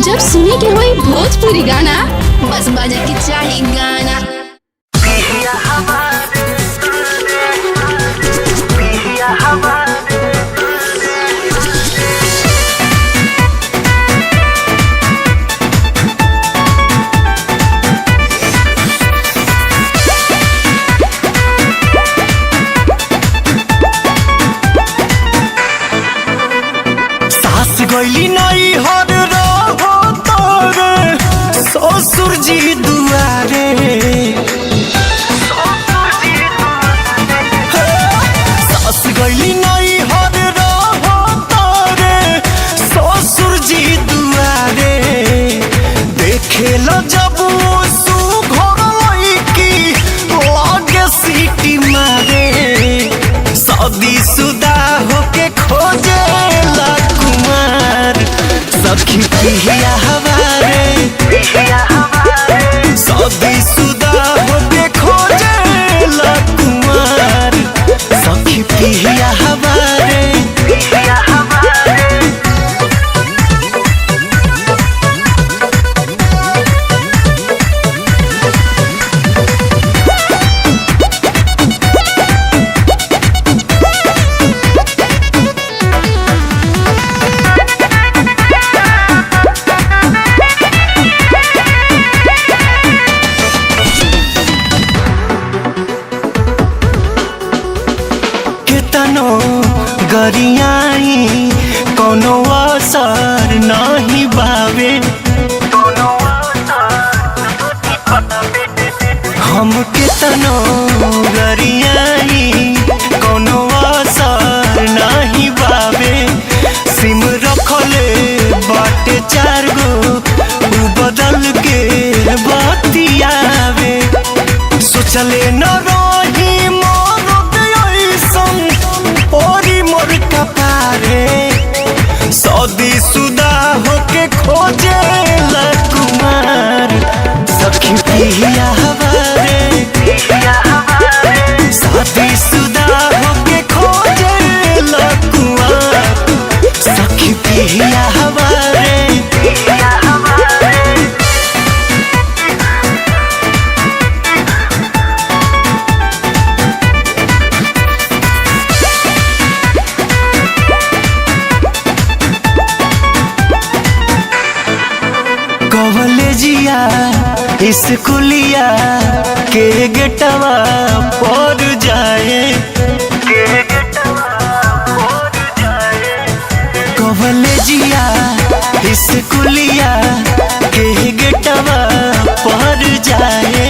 जब सुने के होई भोजपुरी गाना बस बजे के चाही गाना। सास गईली नहीं हर रहो तोरे ससुर जी दुआरे। सास गईली नहीं हर रहो तोरे ससुर जी दुआरे। देखे लो जब सुघर लईकी लागे सीटी मारे। शादी शुदा होके खोजे सखी पिया हमारे शादी शुदा होके खोजे ला कुमार। सखी पिया हमारे गरियाई कोनो असर नहीं बावे। हम कितनो गरियाई कोनो असर नहीं बावे। सिम रखले बाटे 4 गो उ बदल के बतियावे। सोचले न रही शादी शुदा होके खोजे ला कुमार। सखी पिया हमारे शादी शुदा होके खोजे ला कुमार। सखी पिया हमारे कॉलेजिया स्कूलिया के गेटवा पर जाए। कॉलेजिया स्कूलिया के गेटवा पर जाए।